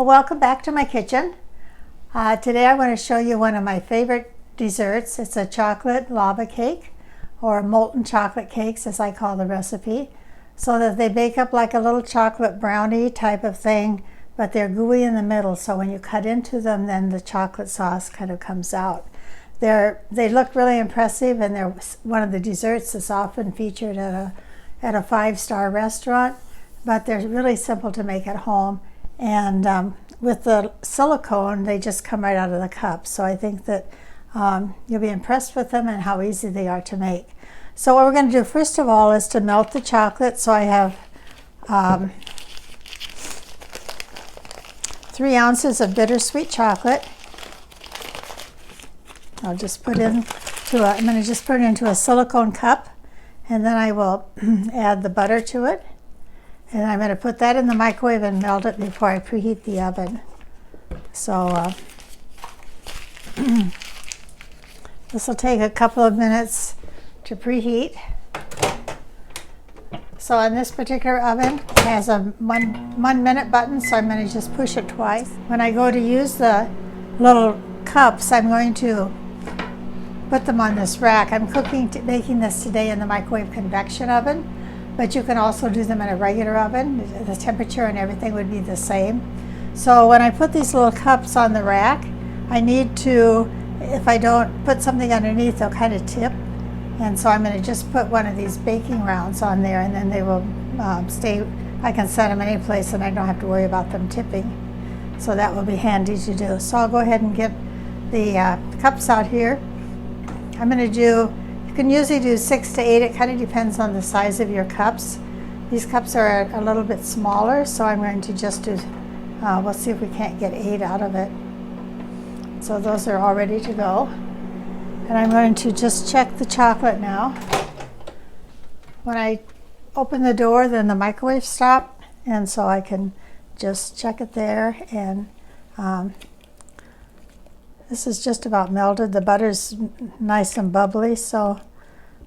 Well, welcome back to my kitchen. Today I want to show you one of my favorite desserts. It's a chocolate lava cake, or molten chocolate cakes as I call the recipe, so that they bake up like a little chocolate brownie type of thing, but they're gooey in the middle, so when you cut into them then the chocolate sauce kind of comes out. They look really impressive, and they're one of the desserts that's often featured at a five-star restaurant, but they're really simple to make at home. And with the silicone, they just come right out of the cup. So I think that you'll be impressed with them and how easy they are to make. So what we're going to do first of all is to melt the chocolate. So I have 3 ounces of bittersweet chocolate. I'll just put I'm going to just put it into a silicone cup, and then I will add the butter to it. And I'm going to put that in the microwave and melt it before I preheat the oven. So this will take a couple of minutes to preheat. So on this particular oven, it has a 1 minute button, so I'm going to just push it twice. When I go to use the little cups, I'm going to put them on this rack. I'm baking this today in the microwave convection oven, but you can also do them in a regular oven. The temperature and everything would be the same. So when I put these little cups on the rack, I need to, if I don't put something underneath, they'll kind of tip. And so I'm going to just put one of these baking rounds on there, and then they will stay. I can set them any place and I don't have to worry about them tipping. So that will be handy to do. So I'll go ahead and get the cups out here. I'm going to do, you can usually do 6 to 8. It kind of depends on the size of your cups. These cups are a little bit smaller, so I'm going to just do, we'll see if we can't get 8 out of it. So those are all ready to go. And I'm going to just check the chocolate now. When I open the door, then the microwave stopped, and so I can just check it there. And this is just about melted. The butter's nice and bubbly, so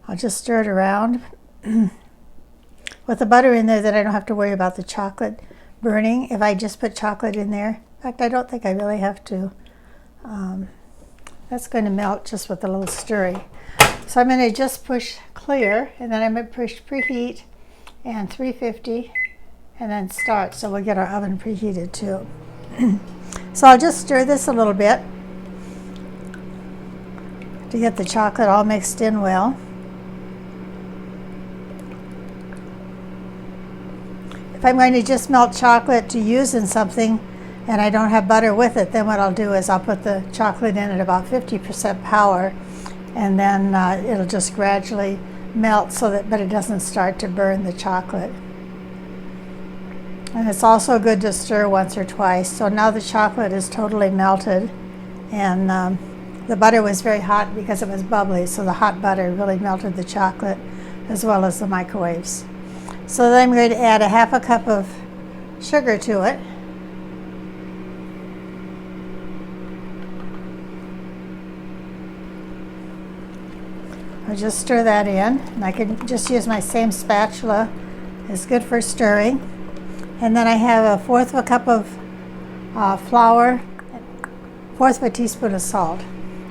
I'll just stir it around. With the butter in there, then I don't have to worry about the chocolate burning if I just put chocolate in there. In fact, I don't think I really have to. That's going to melt just with a little stirring. So I'm going to just push clear, and then I'm going to push preheat and 350, and then start. So we'll get our oven preheated too. So I'll just stir this a little bit to get the chocolate all mixed in well. If I'm going to just melt chocolate to use in something and I don't have butter with it, then what I'll do is I'll put the chocolate in at about 50% power, and then it'll just gradually melt but it doesn't start to burn the chocolate. And it's also good to stir once or twice. So now the chocolate is totally melted, and the butter was very hot because it was bubbly, so the hot butter really melted the chocolate as well as the microwaves. So then I'm going to add a ½ cup of sugar to it. I'll just stir that in, and I can just use my same spatula. It's good for stirring. And then I have a 1/4 of a cup of flour, 1/4 of a teaspoon of salt.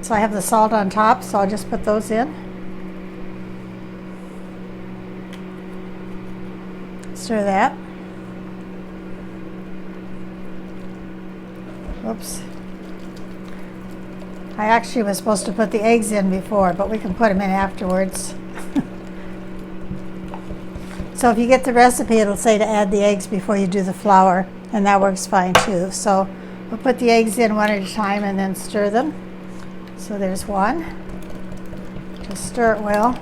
So I have the salt on top, so I'll just put those in. Stir that. Oops. I actually was supposed to put the eggs in before, but we can put them in afterwards. So if you get the recipe, it'll say to add the eggs before you do the flour, and that works fine too. So we'll put the eggs in one at a time and then stir them. So there's one. Just stir it well.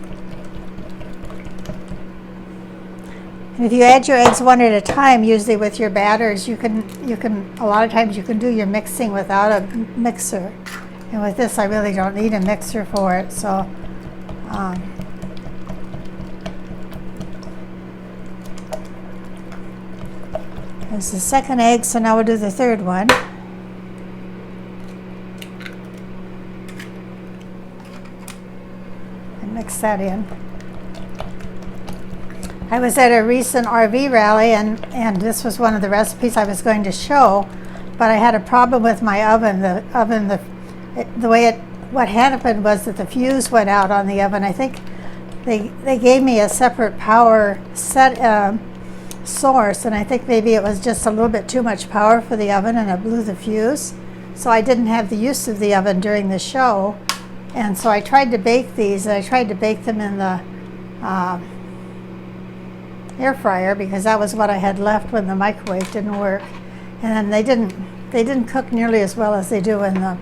And if you add your eggs one at a time, usually with your batters, you can a lot of times you can do your mixing without a mixer. And with this, I really don't need a mixer for it. So there's the second egg, so now we'll do the third one. And mix that in. I was at a recent RV rally, and this was one of the recipes I was going to show, but I had a problem with my oven. What happened was that the fuse went out on the oven. I think they gave me a separate power source, and I think maybe it was just a little bit too much power for the oven, and it blew the fuse. So I didn't have the use of the oven during the show, and so I tried to bake these, and I tried to bake them in the air fryer because that was what I had left when the microwave didn't work, and then they didn't cook nearly as well as they do in the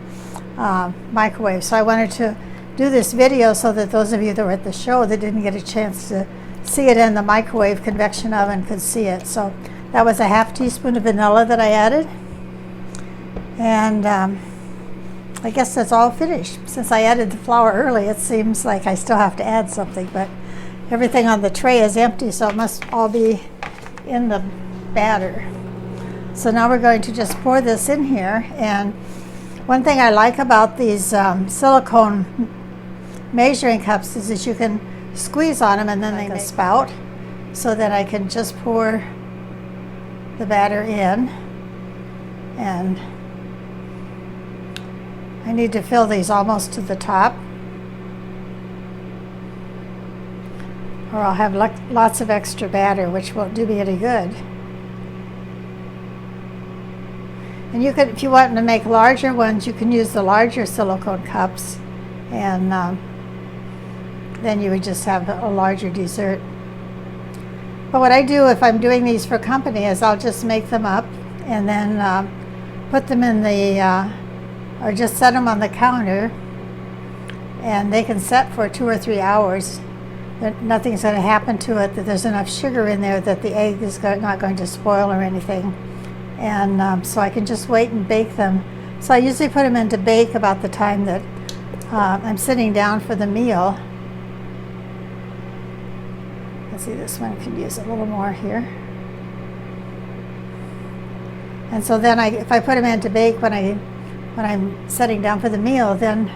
microwave. So I wanted to do this video so that those of you that were at the show that didn't get a chance to see it in the microwave convection oven could see it. So that was a half teaspoon of vanilla that I added, and I guess that's all finished. Since I added the flour early, it seems like I still have to add something, but everything on the tray is empty, so it must all be in the batter. So now we're going to just pour this in here. And one thing I like about these silicone measuring cups is that you can squeeze on them and then they make a spout, so that I can just pour the batter in. And I need to fill these almost to the top, or I'll have lots of extra batter, which won't do me any good. And you could, if you want to make larger ones, you can use the larger silicone cups, and then you would just have a larger dessert. But what I do if I'm doing these for company is I'll just make them up and then put them in the, or just set them on the counter, and they can set for 2 or 3 hours. Nothing's going to happen to it, that there's enough sugar in there that the egg is not going to spoil or anything. And so I can just wait and bake them. So I usually put them in to bake about the time that I'm sitting down for the meal. Let's see, this one could use a little more here. And so then if I put them in to bake when I'm sitting down for the meal, then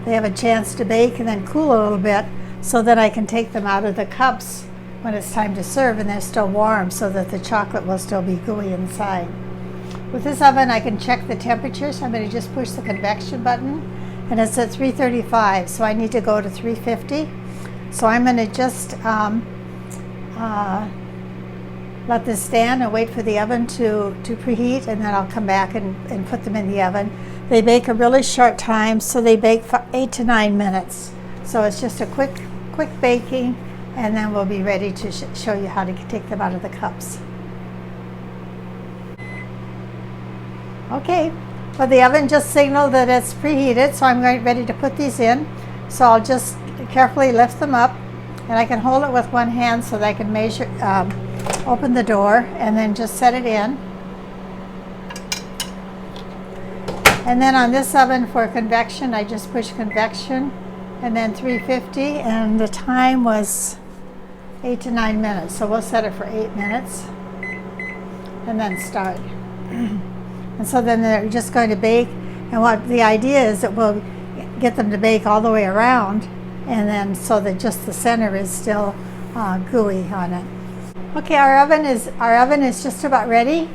they have a chance to bake and then cool a little bit, so that I can take them out of the cups when it's time to serve and they're still warm, so that the chocolate will still be gooey inside. With this oven, I can check the temperature, so I'm going to just push the convection button, and it's at 335, so I need to go to 350. So I'm going to just let this stand and wait for the oven to preheat, and then I'll come back and put them in the oven. They bake a really short time, so they bake for 8 to 9 minutes. So it's just a quick baking, and then we'll be ready to show you how to take them out of the cups. Okay, well, the oven just signaled that it's preheated, so I'm ready to put these in. So I'll just carefully lift them up, and I can hold it with one hand so that I can measure, open the door, and then just set it in. And then on this oven for convection, I just push convection and then 350, and the time was 8 to 9 minutes. So we'll set it for 8 minutes and then start. And so then they're just going to bake, and what the idea is that we'll get them to bake all the way around, and then so that just the center is still gooey on it. Okay, our oven is just about ready.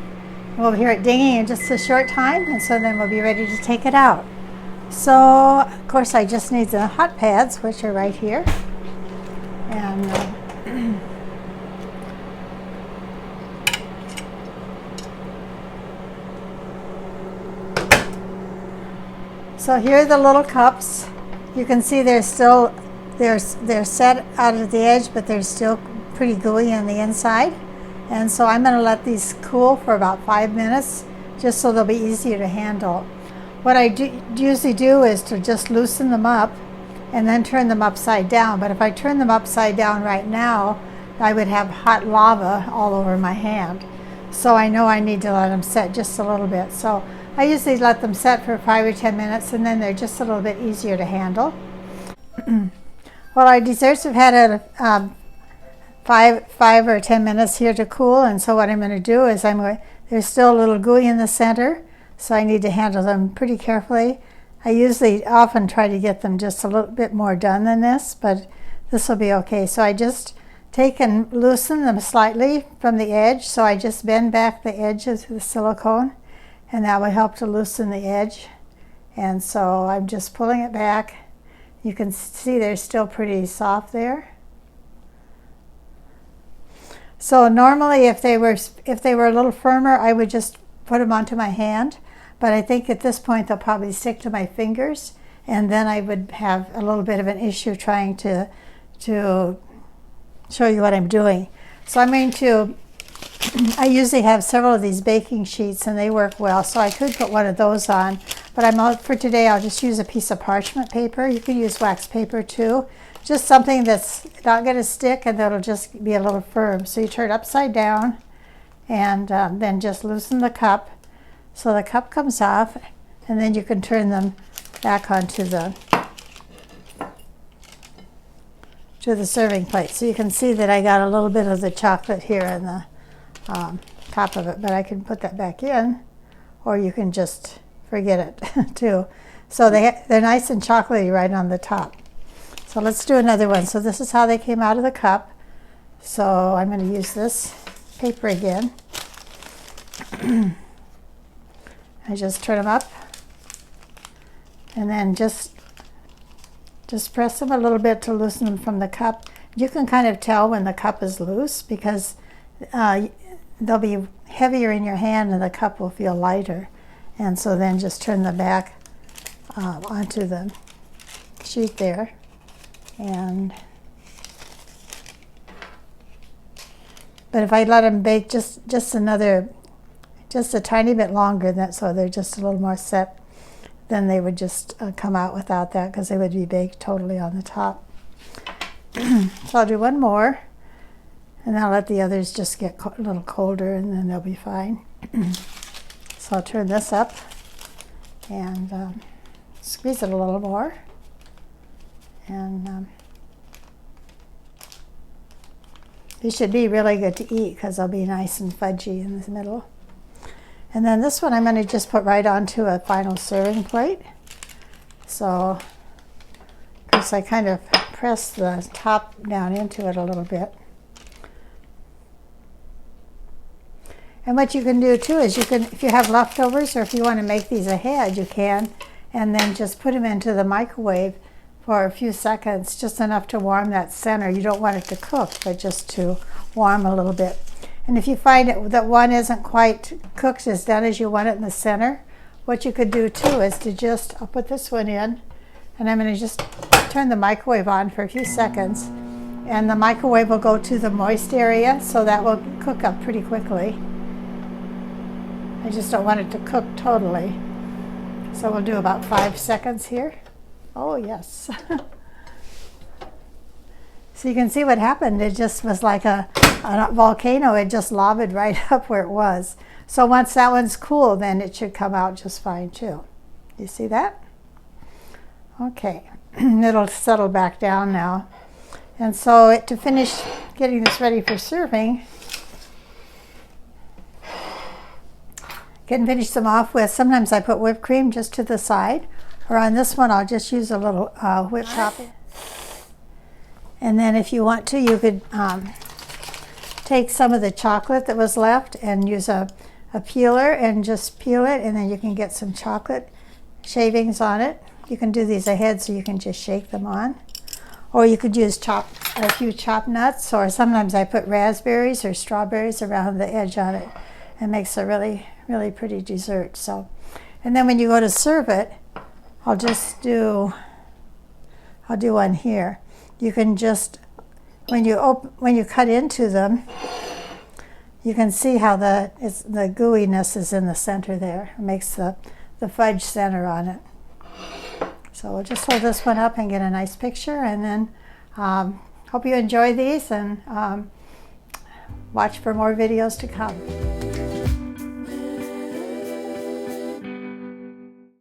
We'll hear it dinging in just a short time, and so then we'll be ready to take it out. So, of course, I just need the hot pads, which are right here. And so here are the little cups. You can see they're still, they're set out at the edge, but they're still pretty gooey on the inside. And so I'm going to let these cool for about 5 minutes, just so they'll be easier to handle. What I usually do is to just loosen them up and then turn them upside down. But if I turn them upside down right now, I would have hot lava all over my hand. So I know I need to let them set just a little bit. So I usually let them set for 5 or 10 minutes, and then they're just a little bit easier to handle. Well, our desserts have had a 5 or 10 minutes here to cool, and so what I'm going to do is there's still a little gooey in the center, so I need to handle them pretty carefully. I often try to get them just a little bit more done than this, but this will be okay. So I just take and loosen them slightly from the edge. So I just bend back the edge of the silicone, and that will help to loosen the edge. And so I'm just pulling it back. You can see they're still pretty soft there. So normally if they were a little firmer, I would just put them onto my hand. But I think at this point they'll probably stick to my fingers, and then I would have a little bit of an issue trying to show you what I'm doing. So I'm going to, I usually have several of these baking sheets and they work well, so I could put one of those on, but for today I'll just use a piece of parchment paper. You could use wax paper too, just something that's not going to stick and that'll just be a little firm. So you turn it upside down and then just loosen the cup so the cup comes off, and then you can turn them back onto the serving plate. So you can see that I got a little bit of the chocolate here in the top of it, but I can put that back in, or you can just forget it too. So they're nice and chocolatey right on the top. So let's do another one. So this is how they came out of the cup. So I'm going to use this paper again. I just turn them up and then just press them a little bit to loosen them from the cup. You can kind of tell when the cup is loose because they'll be heavier in your hand and the cup will feel lighter. And so then just turn the back onto the sheet there. But if I let them bake just a tiny bit longer, so they're just a little more set, then they would just come out without that because they would be baked totally on the top. So I'll do one more, and I'll let the others just get a little colder, and then they'll be fine. So I'll turn this up and squeeze it a little more. And these should be really good to eat because they'll be nice and fudgy in the middle. And then this one I'm going to just put right onto a final serving plate. So, because I kind of press the top down into it a little bit. And what you can do too is you can, if you have leftovers or if you want to make these ahead, you can, and then just put them into the microwave for a few seconds, just enough to warm that center. You don't want it to cook, but just to warm a little bit. And if you find that one isn't quite cooked as done as you want it in the center, what you could do too is to I'll put this one in, and I'm going to just turn the microwave on for a few seconds, and the microwave will go to the moist area, so that will cook up pretty quickly. I just don't want it to cook totally. So we'll do about 5 seconds here. Oh yes. So you can see what happened. It just was like a volcano. It just lavaed right up where it was. So once that one's cool, then it should come out just fine too. You see that? Okay, it'll settle back down now. And so to finish getting this ready for serving, can finish them off with, sometimes I put whipped cream just to the side, or on this one I'll just use a little whipped topping. And then if you want to, you could take some of the chocolate that was left and use a peeler and just peel it, and then you can get some chocolate shavings on it. You can do these ahead so you can just shake them on. Or you could use a few chopped nuts, or sometimes I put raspberries or strawberries around the edge on it. It makes a really, really pretty dessert. So, and then when you go to serve it, I'll do one here. You can just, when you cut into them, you can see how the gooiness is in the center there. It makes the fudge center on it. So we'll just hold this one up and get a nice picture, and then hope you enjoy these, and watch for more videos to come.